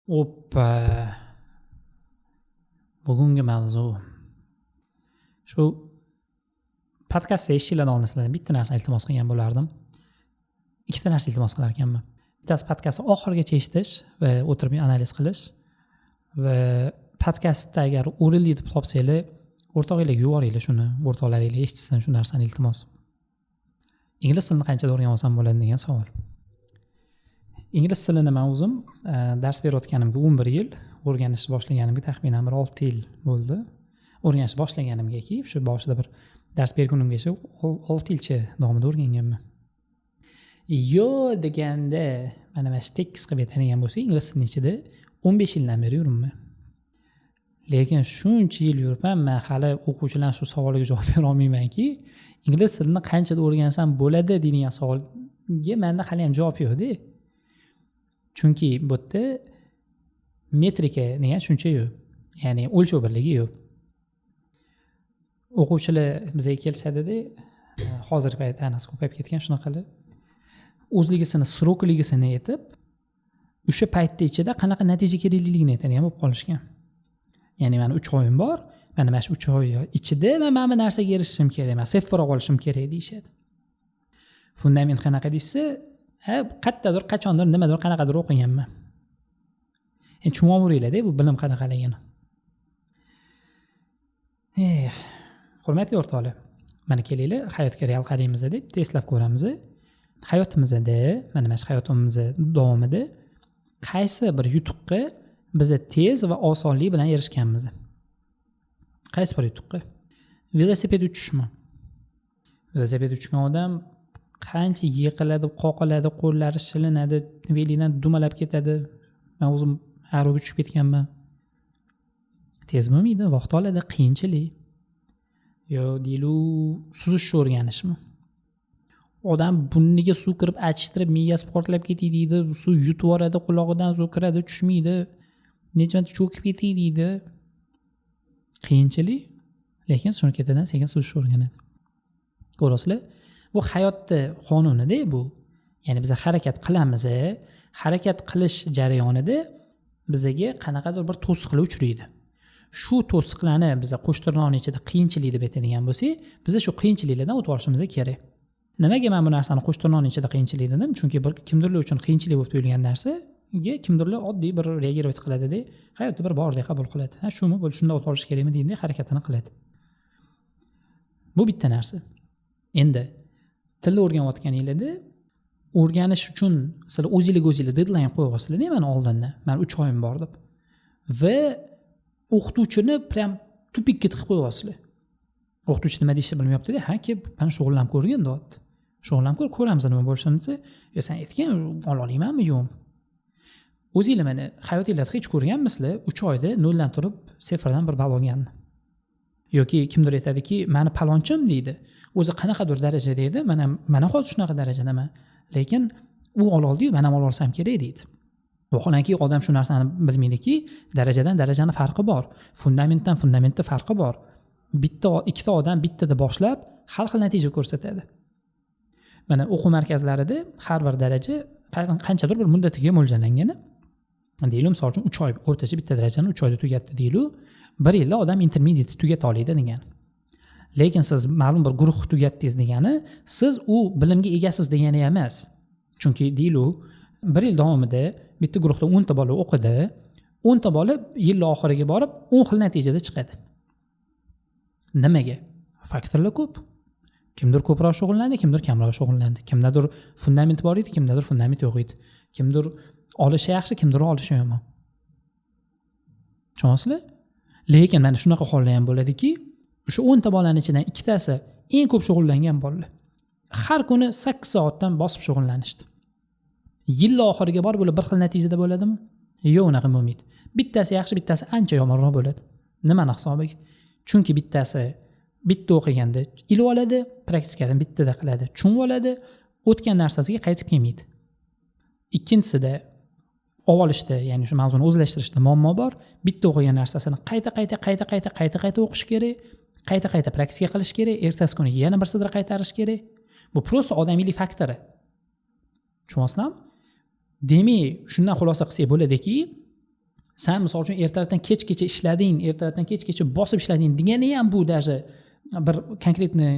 Oppa. Bugungi mavzu. Shu podkastda eshitishlarni olasizlar. Bitta narsa iltimos qilgan bo'lardim. Ikkita narsa iltimos qilar ekanman. Bittasi podkastni oxirigacha eshitish va o'tirib analiz qilish va podkastda agar o'rinli deb topsanglar, o'rtog'inglarga yuboringlar shuni, o'rtoqlaringlar eshitsin shu narsani iltimos. Ingliz tilini qancha o'rganib olsam bo'ladi degan savol. Ingliz tilini men o'zim dars berayotganimga 11 yil, o'rganishni boshlaganimga taxminan 6 yil bo'ldi. O'rganishni boshlaganimgaki, shu boshida bir dars bergunimgacha 6 yilcha davomida o'rganganman. Yo deganda mana shu tekis qilib aytadigan bo'lsa, ingliz tilining ichida 15 yildan beri yuribman. Lekin shuncha yil yuribman, men hali o'quvchilar shu savoliga javob bera olmaymanki, ingliz tilini qanchada o'rgansam bo'ladi degan savolga menda hali ham javob yo'q-da. Chunki bu yerda metrika degan tushuncha yo'q. Ya'ni o'lchov birligi yo'q. O'quvchilar bizga kelishadi-da, hozirgi paytda anasi ko'payib ketgan shunaqalar. O'zligisini, srokligisini aytib, o'sha paytda ichida qanaqa natija kerakligini aytadigan bo'lib qolishgan. Ya'ni men 3 oyim bor, mana shu 3 oy ichida men mana bu narsaga erishishim kerak, men sifir olishim kerak deyshadi. Fundament qanaqa deysa, qayerdadir, qachondir, nimadir, qanaqadir o'qiganman. Endi tushunavringlar-da, bu bilim qanaqaligini. Hurmatli o'rtoqlar, mana kelinglar, hayotga real qaraymiz deb teslab ko'ramiz. Hayotimizda, mana shu hayotimiz davomida qaysi bir yutuqqa biz tez va osonlik bilan erishganmiz? Qaysi bir yutuqqa? Velosiped uchishmi? Velosiped uchgan odam qancha yiqiladi, qoqiladi, qo'llari shilinadi, velidan dumalab ketadi. Men o'zim har o'zi tushib ketganman. Tez bo'lmaydi, vaqt oladi, qiyinchilik. Yo deylu, suzishni o'rganishmi? Odam bunniga suv kirib achishtirib, miyasi portlab ketadi deydi, suv yutib yoradi, quloqidan suv kiradi, tushmaydi. Necha marta cho'kib ketadi deydi. Qiyinchilik, lekin so'ng ketidan sekin suzishni o'rganadi. Ko'rasizlar? Bu hayotda qonunida bu. Ya'ni biz harakat qilamiz, harakat qilish jarayonida bizga qanaqadir bir to'siqlar uchraydi. Shu to'siqlarni biz qo'shtirnoqning ichida qiyinchilik deb aytadigan bo'lsak, biz shu qiyinchiliklardan o'tib olishimiz kerak. Nimaga men bu narsani qo'shtirnoqning ichida qiyinchilik dedim? Chunki bir kimdirlar uchun qiyinchilik bo'lib tuyulgan narsaga kimdirlar oddiy bir reagirovать qiladi-da, hayotda bir bordek qabul qiladi. Ha, shumi bo'ldi, shunda o'tib olish kerakmi deydi, harakatini qiladi. Bu bitta narsa. Endi tilni o'rganayotganinglarda o'rganish uchun sizlar o'zingizga deadline qo'yasizlar-da, mana oldindan. Men 3 oyim bor deb. Va o'qituvchini prям tupikka tiqib qo'yasizlar. O'qituvchi nima deyishni bilmayapti-da, ha, kelib mana shug'ullanib ko'rgin deyapti. Shug'ullanib ko'ramiz nima bo'lishini desa, "Yo, sen aytgan, ola olmaymanmi, yo'qmi?" O'zingizlar mana hayotingizda hech ko'rganmisizlar 3 oyda noldan turib sifrdan bir ball olganni? Yoki kimdir aytadiki, "Meni palonchim" deydi. O'zi qanaqadir darajada edi, mana hozir shunaqa darajadaman. Lekin u ola oldi-yu, men ham ola olsam kerak deydi. Vaholanki odam shu narsani bilmaydiki, darajadan darajani farqi bor. Fundamentdan fundamentda farqi bor. Ikkita odam bittada boshlab har xil natija ko'rsatadi. Mana o'quv markazlarida har bir daraja qanchadir bir muddatiga mo'ljallangan. Deylik, misol uchun 3 oy o'rtacha bitta darajani 3 oyda tugatdi deylik. 1 yilda odam intermediate tugata oladi degan. Lekin siz ma'lum bir guruh tugatdingiz degani, siz u bilimga egasiz degani emas. Chunki deylik, 1 yil davomida bitta guruhda 10 ta bola o'qidi, 10 ta bola yil oxiriga borib 10 xil natijada chiqadi. Nimaga? Faktorlar ko'p. Kimdir ko'proq shug'ullandi, kimdir kamroq shug'ullandi. Kimdadir fundament bor edi, kimdadir fundament yo'q edi. Kimdir olishi yaxshi, kimdir olishi yomon. Tushunasizlar? Lekin mana shunaqa hollar ham bo'ladiki, o'sha 10 ta bolaning ichidan ikkitasi eng ko'p shug'ullangan bolalar. Har kuni 8 soatdan bosib shug'ullanishdi. Yil oxiriga borib ular bir xil natijada bo'ladimi? Yo'q, unaqa bo'lmaydi. Bittasi yaxshi, bittasi ancha yomonroq bo'ladi. Nimani hisobiga? Chunki bittasi bitta o'qiganda ilib oladi, praktikadan bittada qiladi, tushunib oladi, o'tgan narsasiga qaytib kelmaydi. Ikkinchisida olishda, ya'ni shu mavzuni o'zlashtirishda muammo bor. Bitta o'qigan narsasini qayta o'qish kerak, qayta praktika qilish kerak, ertasi kuni yana bir sidra qaytarish kerak. Bu prosta odamiylik faktori. Tushunyapsizlarmi? Demak, shundan xulosa qilsak bo'ladiki, Sen misol uchun ertalabdan kechgacha ishlading, ertalabdan kechgacha bosib ishlading degani ham bu даже bir konkretniy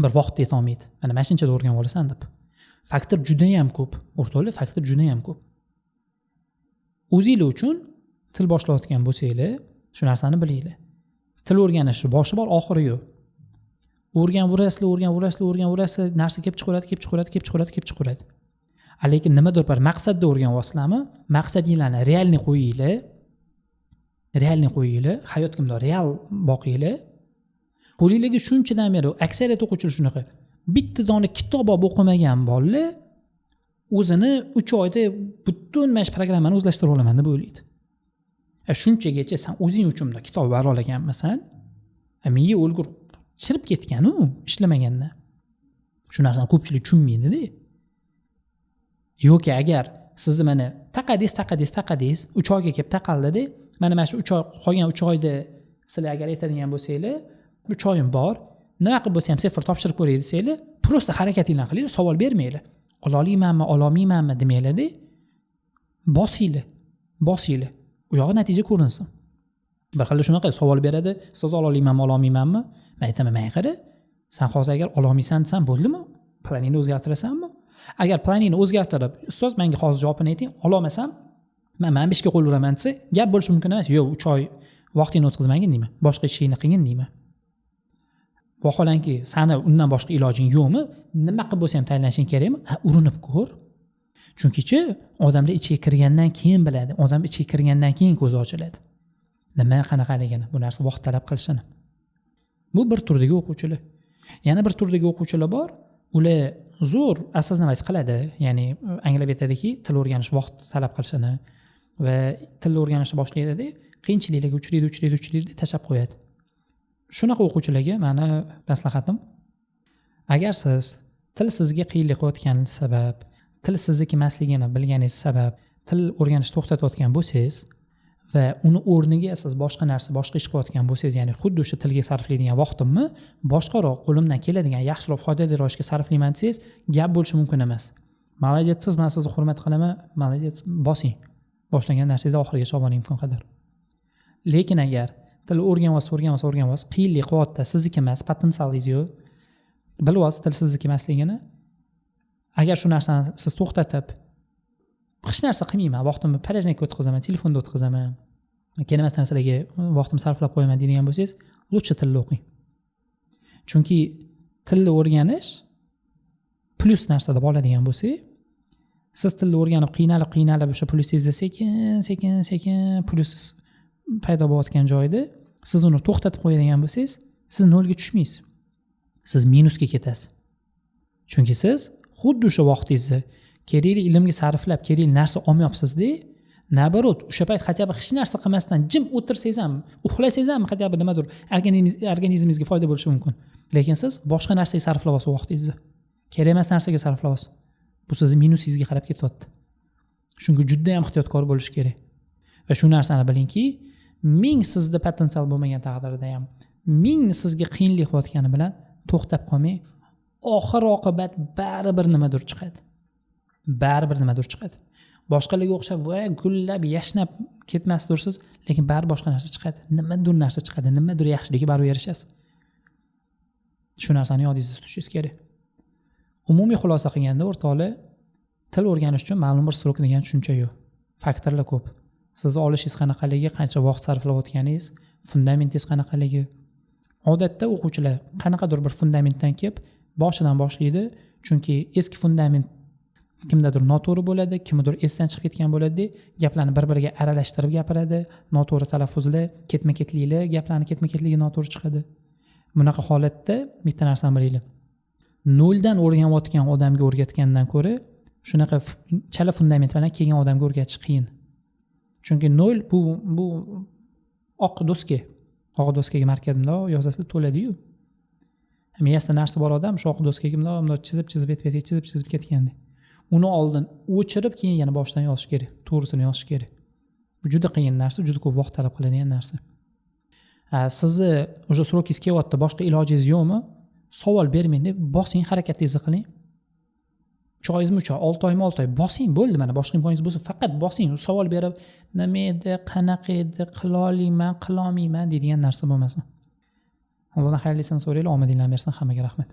bir vaqtda yeta olmaydi. Mana shunchada o'rganib olasan deb. Faktor juda ham ko'p. O'rtoqlar, faktor juda ham ko'p. O'zinglar uchun til boshlayotgan bo'lsanglar, shu narsani bilinglar. Til o'rganishni boshi bor, oxiri yo'q. O'rganasizlar, narsa kelib chiqaveradi. Lekin nimadir bir maqsadda o'rganyapsizlarmi? Maqsadinglarni realni qo'yinglar, hayotimda real boqinglar. Qo'lingizga shunchadan beri aksariyat o'quvchilar shunaqa. Bitta dona kitob o'qimagan bolalar o'zini 3 oyda butun mana shu programmani o'zlashtirib olaman deb o'ylaydi. Shunchagacha sen o'zing uchun kitob o'qib olganmisan? Menga o'lgur chirib ketgan-u, ishlamaganda. Shu narsani ko'pchilik tushunmaydi-da. Yoki agar sizni mana taqadingiz 3 oyga kelib taqaldi-da, mana shu 3 oy qolgan 3 oyda sizlar agar aytadigan bo'lsanglar, 3 oyim bor, nima qilib bo'lsa ham sifir topshirib ko'ray desanglar, prosta harakatinglarni qilinglar, savol bermanglar. Ola olmaymanmi demanglar-da. Bosinglar. U yog'i natija ko'rinsin. Bir xil shunaqa savol beradi, ustoz ola olmaymanmi? Men aytaman, "Men qara, sen hozir agar ola olmaysan desam bo'ldimi? Planingni o'zgartirasanmi? Agar planingni o'zgartirib, ustoz menga hozir javobini ayting, ola olmasam, men 5 ga qo'l uraman desa, gap bo'lishi mumkin emas. Yo'q, 3 oy vaqtingni o'tkazmagin deyman. Boshqa ishingni qilgin deyman. Vaholanki, seni undan boshqa ilojing yo'qmi? Nima qilib bo'lsa ham tayyorlanishing kerakmi? Urinib ko'r. Chunki odamlar ichiga kirgandan keyin biladi. Odam ichiga kirgandan keyin ko'zi ochiladi. Nima qanaqaligini, bu narsa vaqt talab qilishini. Bu bir turdagi o'quvchilar. Yana bir turdagi o'quvchilar bor. Ular zo'r asosnamas qiladi. Ya'ni anglab aytadiki, til o'rganish vaqt talab qilishini va til o'rganishni boshlaydi-da, qiyinchiliklarga uchraydi, tashlab qo'yadi. Shunaqa o'quvchilarga meni maslahatim, agar siz til sizga qiyinlik qilayotgan sabab, til sizniki emasligini bilganingiz sabab til o'rganishni to'xtatayotgan bo'lsangiz va uni o'rniga siz boshqa ish qilayotgan bo'lsangiz, ya'ni xuddi o'sha tilga sarflaydigan vaqtimni boshqaroq qo'limdan keladigan yaxshiroq foydaliroq ishga sarflayman desangiz, gap bo'lishi mumkin emas. Maladetsiz, men sizni hurmat qilaman, maladets, bosing. Boshlagan narsangizni oxirigacha olib boring imkon qadar. Lekin agar til o'rganyapsiz, qiyinlik qilyapti, sizniki emas, potensialingiz yo'q, bilyapsiz til sizniki emasligini, agar shu narsani siz to'xtatib, hech narsa qilmayman, vaqtimni parajnikka o'tkazaman, telefonda o'tkazaman, kerakmas narsalarga vaqtimni sarflab qo'yaman deydigan bo'lsangiz, lutcha tilni o'qing. Chunki tilni o'rganish plus narsa deb oladigan bo'lsangiz, siz tilni o'rganib qiynalib o'sha plyusingizni sekin plyus paydo bo'layotgan joyda siz uni to'xtatib qo'yadigan bo'lsangiz, siz nolga tushmaysiz. Siz minusga ketasiz. Chunki siz xuddi o'sha vaqtingizni kerakli ilmga sarflab, kerakli narsa olmayapsiz-da, nabarot, o'sha payt hatto hech narsa qilmasdan jim o'tirsangiz ham, uxlasangiz ham hatto nimadir organizmingizga foyda bo'lishi mumkin. Lekin siz boshqa narsaga sarflayapsiz vaqtingizni. Kerak emas narsaga sarflayapsiz. Bu sizning minusingizga qarab ketyapti. Shunga juda ham ehtiyotkor bo'lish kerak. Va shu narsani bilingki, 1000 sizda potensial bo'lmagan taqdirda ham, 1000 sizga qiyinlik qilayotgani bilan to'xtab qolmang. Oxir oqibat baribir nimadir chiqadi. Boshqalarga o'xshab gullab, yashnab ketmasdirsiz, lekin baribir boshqa narsa chiqadi. Nimadir yaxshiligi baribir erishasiz. Shu narsani yodingizda tutishingiz kerak. Umumiy xulosa qilganda o'rtoqlar, til o'rganish uchun ma'lum bir srok degan tushuncha yo'q. Faktorlar ko'p. Sizni olishingiz qanaqaligi, qancha vaqt sarflayotganingiz, fundamentingiz qanaqaligi. Odatda o'quvchilar qanaqadir bir fundamentdan kelib, boshidan boshlaydi, chunki eski fundament kimdadir noto'g'ri bo'ladi, kimdir esdan chiqib ketgan bo'ladi, gaplarni bir-biriga aralashtirib gapiradi, noto'g'ri talaffuzlar, ketma-ketliklar, gaplarni ketma-ketligi noto'g'ri chiqadi. Bunaqa holatda bitta narsani bilinglar. Noldan o'rganayotgan odamga o'rgatgandan ko'ra, shunaqa chala fundament bilan kelgan odamga o'rgatish qiyin. Chunki nol bu oq doskaga markadimda yozasizlar to'ladi-yu. Miyasida narsa bor odam shu oq doskaga bunday chizib ketganda. Uni oldin o'chirib, keyin yana boshdan yozish kerak, to'g'risini yozish kerak. Bu juda qiyin narsa, juda ko'p vaqt talab qiladigan narsa. Sizni o'sha srokingiz kelyapti, boshqa ilojingiz yo'qmi? Savol bermang deb bosing, harakatingizni qiling. 3 oymi 3 oy, 6 oymi 6 oy bosing, bo'ldi, mana boshqa imkoningiz bo'lsa faqat bosing, savol berib nima edi, qanaqa edi, qilolmayman, qilolmayman deydigan narsa bo'lmasin. Allohdan xayrlisini so'raylik, omadinglarni bersin. Hammaga rahmat.